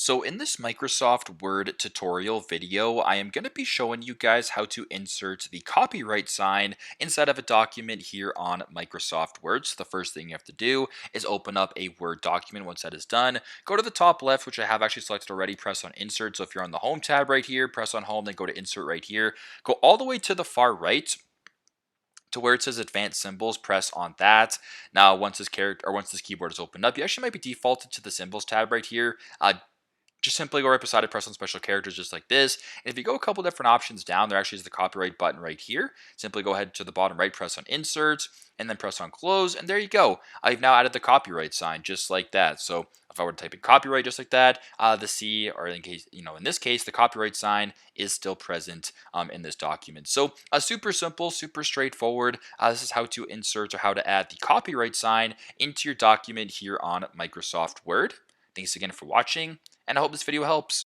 So in this Microsoft Word tutorial video, I am going to be showing you guys how to insert the copyright sign inside of a document here on Microsoft Word. So the first thing you have to do is open up a Word document. Once that is done, go to the top left, which I have actually selected already, press on Insert. So if you're on the Home tab right here, press on Home, then go to Insert right here. Go all the way to the far right to where it says advanced symbols, press on that. Now, once this character or once this keyboard is opened up, you actually might be defaulted to the symbols tab right here. Just simply go right beside it, press on special characters just like this. And if you go a couple different options down, there actually is the copyright button right here. Simply go ahead to the bottom right, press on insert, and then press on close. And there you go. I've now added the copyright sign just like that. So if I were to type in copyright just like that, the C, or in case, in this case, the copyright sign is still present in this document. So super simple, super straightforward. This is how to insert or how to add the copyright sign into your document here on Microsoft Word. Thanks again for watching, and I hope this video helps.